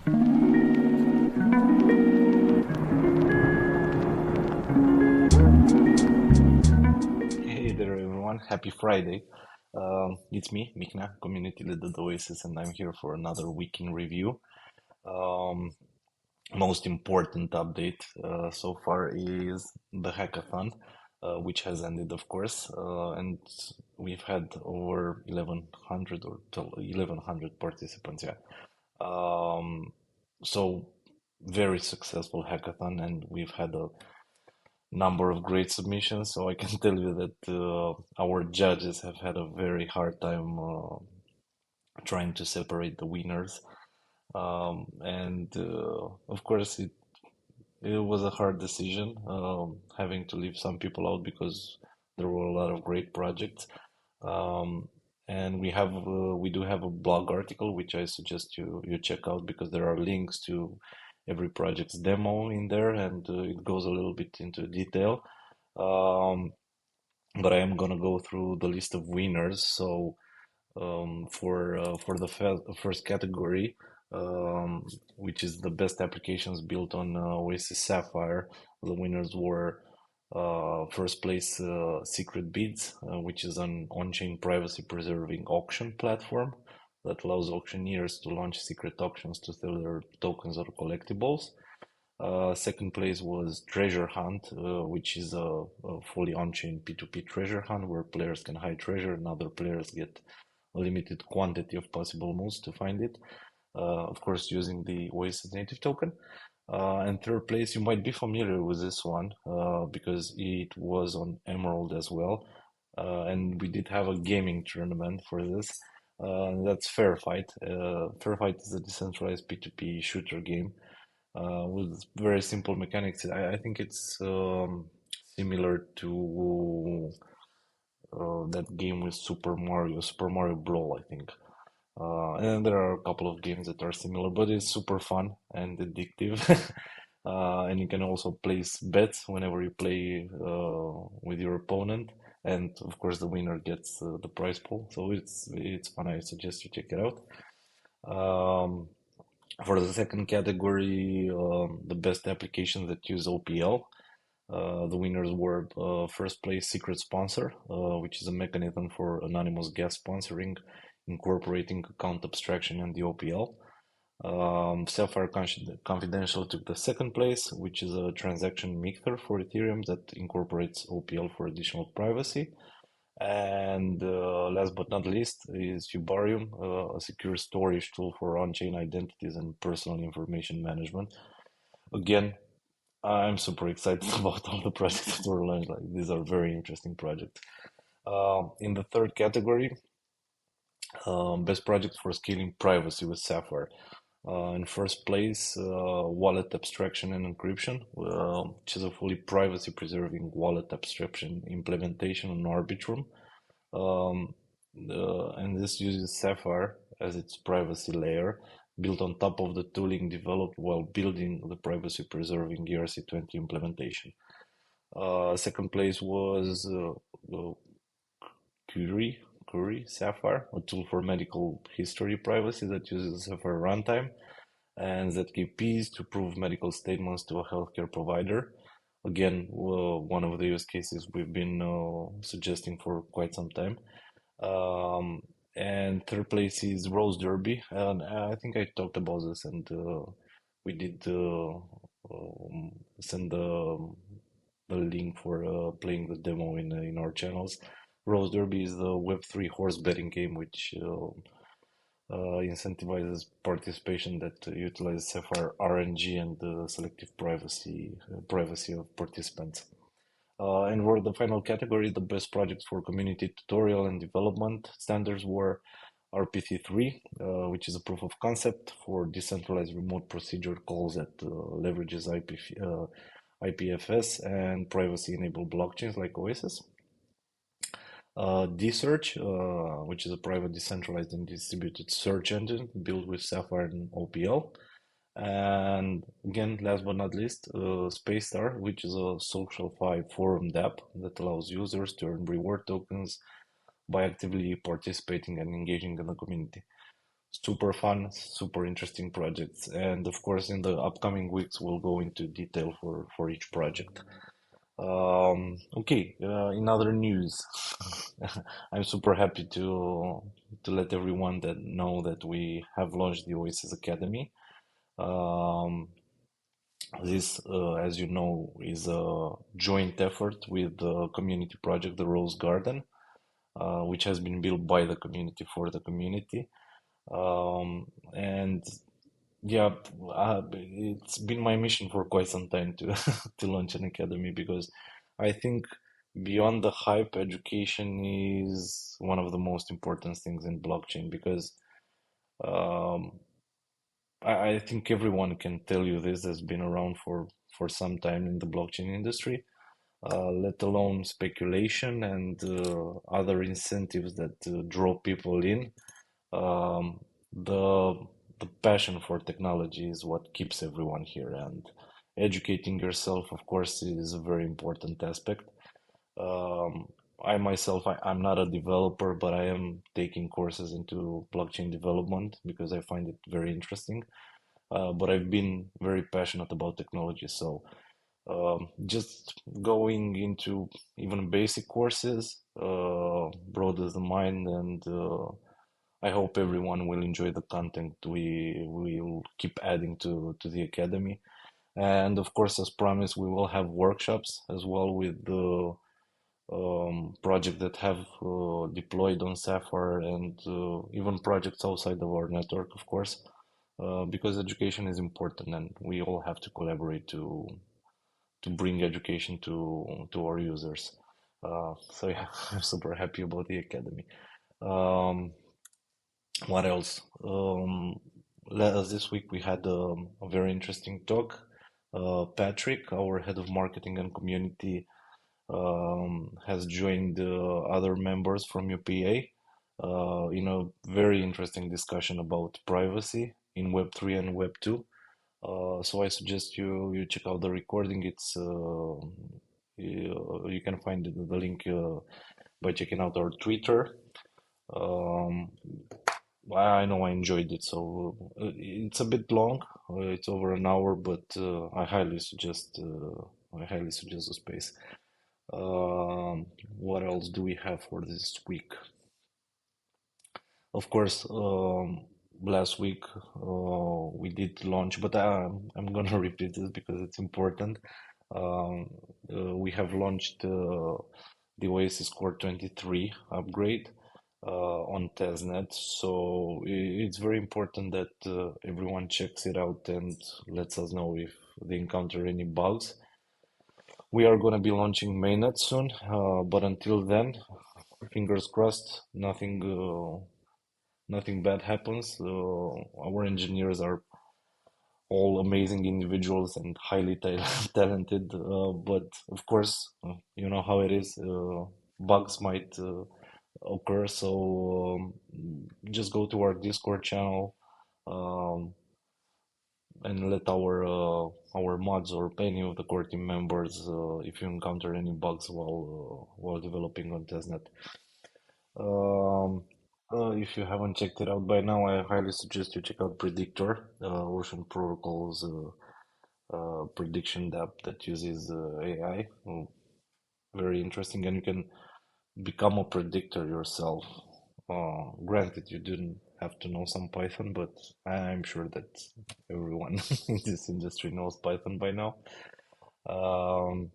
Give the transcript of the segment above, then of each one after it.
Hey there, everyone. Happy Friday. It's me, Mikna, community leader at Oasis, and I'm here for another week in review. Um, Most important update so far is the hackathon, which has ended, of course, and we've had over 1100 or 1100 participants. Yeah. Um, so very successful hackathon, and we've had a number of great submissions. So I can tell you that our judges have had a very hard time trying to separate the winners. And of course, it was a hard decision, having to leave some people out because there were a lot of great projects. Um, and we do have a blog article which I suggest you check out because there are links to every project's demo in there, and it goes a little bit into detail. Um, but I am gonna go through the list of winners. So for the first category, which is the best applications built on Oasis Sapphire, the winners were first place Secret Bids, which is an on-chain privacy-preserving auction platform that allows auctioneers to launch secret auctions to sell their tokens or collectibles. Second place was Treasure Hunt, which is a fully on-chain P2P treasure hunt where players can hide treasure and other players get a limited quantity of possible moves to find it. Of course, using the Oasis native token. And third place, you might be familiar with this one because it was on Emerald as well. And we did have a gaming tournament for this. That's Fair Fight. Fair Fight is a decentralized P2P shooter game with very simple mechanics. I think it's similar to that game with Super Mario Brawl, I think. And there are a couple of games that are similar, but it's super fun and addictive. And you can also place bets whenever you play with your opponent. And of course, the winner gets the prize pool. So it's fun. I suggest you check it out. Um, for the second category, the best applications that use OPL. The winners were first place Secret Sponsor, which is a mechanism for anonymous guest sponsoring, incorporating account abstraction and the OPL. Sapphire Confidential took the second place, which is a transaction mixer for Ethereum that incorporates OPL for additional privacy. And last but not least is Fubarium, a secure storage tool for on-chain identities and personal information management. Again, I'm super excited about all the projects that were launched. Like, these are very interesting projects. In the third category, best project for scaling privacy with Sapphire. In first place, wallet abstraction and encryption, which is a fully privacy-preserving wallet abstraction implementation on Arbitrum. Um, and this uses Sapphire as its privacy layer, built on top of the tooling developed while building the privacy-preserving ERC20 implementation. Second place was Curie, Curie Sapphire, a tool for medical history privacy that uses Sapphire runtime and ZKPs to prove medical statements to a healthcare provider. Again, one of the use cases we've been suggesting for quite some time. Um, and third place is Rose Derby, and I think I talked about this, and we did send the link for playing the demo in our channels. Rose Derby is the Web3 horse betting game, which incentivizes participation that utilizes Sapphire RNG and selective privacy of participants. And for the final category, the best projects for community tutorial and development standards were RPC3, which is a proof of concept for decentralized remote procedure calls that leverages IPFS and privacy-enabled blockchains like Oasis. DSearch, which is a private, decentralized, and distributed search engine built with Sapphire and OPL. And again, last but not least, SpaceStar, which is a social forum app that allows users to earn reward tokens by actively participating and engaging in the community. super fun, super interesting projects. And of course, in the upcoming weeks, we'll go into detail for each project. Okay, in other news, I'm super happy to let everyone that know that we have launched the Oasis Academy. Um, this, as you know, is a joint effort with the community project, the Rose Garden, which has been built by the community for the community. And yeah, it's been my mission for quite some time to to launch an academy because I think beyond the hype, education is one of the most important things in blockchain because um, I think everyone can tell you this has been around for some time in the blockchain industry, let alone speculation and other incentives that draw people in. Um, the the passion for technology is what keeps everyone here, and educating yourself, of course, is a very important aspect. Um, I myself, I'm not a developer, but I am taking courses into blockchain development because I find it very interesting. But I've been very passionate about technology, so just going into even basic courses broadens the mind, and I hope everyone will enjoy the content we will keep adding to the academy. And of course, as promised, we will have workshops as well with the project that have deployed on Sapphire and even projects outside of our network, of course, because education is important and we all have to collaborate to bring education to our users. So yeah, I'm super happy about the academy. Um, what else? This week we had a very interesting talk. Patrick, our head of marketing and community, has joined other members from UPA in a very interesting discussion about privacy in Web3 and Web2. So I suggest you check out the recording. It's you can find the link by checking out our Twitter. Um, I know I enjoyed it, so it's a bit long. It's over an hour, but I highly suggest the space. What else do we have for this week? Of course, last week we did launch, but I'm gonna repeat this because it's important. Um, we have launched the Oasis Core 23 upgrade on Testnet, so it's very important that everyone checks it out and lets us know if they encounter any bugs. We are gonna be launching mainnet soon, but until then, fingers crossed, nothing bad happens. Our engineers are all amazing individuals and highly talented, but of course, you know how it is. Bugs might occur, so just go to our Discord channel um, and let our mods or any of the core team members, if you encounter any bugs while developing on testnet. Um, if you haven't checked it out by now, I highly suggest you check out Predictor, Ocean Protocol's prediction app that uses AI. Very interesting, and you can become a predictor yourself. Granted, you didn't have to know some Python, but I'm sure that everyone in this industry knows Python by now. Um,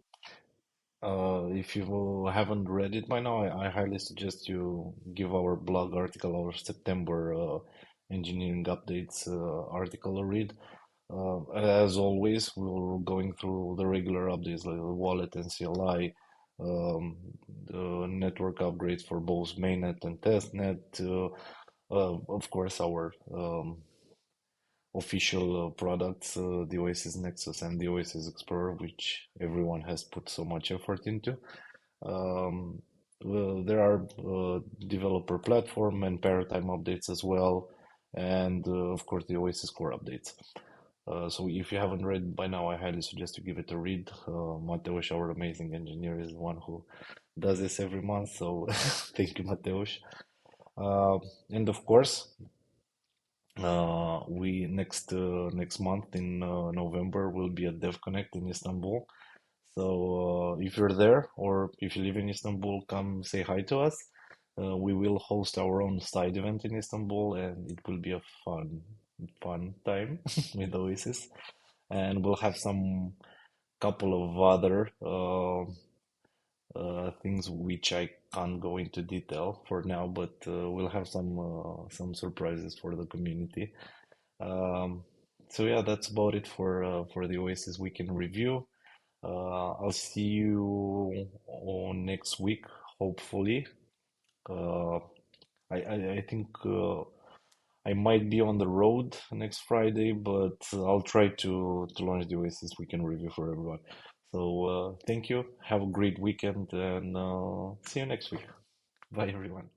if you haven't read it by now, I highly suggest you give our blog article, our September engineering updates article a read. As always, we're going through the regular updates like the wallet and CLI, the network upgrades for both mainnet and testnet. Of course, our official products, the Oasis Nexus and the Oasis Explorer, which everyone has put so much effort into. Um, well, there are developer platform and paradigm updates as well, and of course the Oasis core updates. So if you haven't read by now, I highly suggest you give it a read. Mateusz, our amazing engineer, is the one who does this every month. So thank you, Mateusz. Uh, and of course, We next month in November will be at Devconnect in Istanbul. So if you're there or if you live in Istanbul, come say hi to us. We will host our own side event in Istanbul, and it will be a fun time with Oasis. And we'll have some couple of other things which I can't go into detail for now, but we'll have some surprises for the community. Um, so yeah, that's about it for the Oasis Weekend Review. I'll see you on next week, hopefully. Uh, I think I might be on the road next Friday, but I'll try to launch the Oasis Weekend Review for everyone. So thank you. Have a great weekend, and see you next week. Bye, everyone.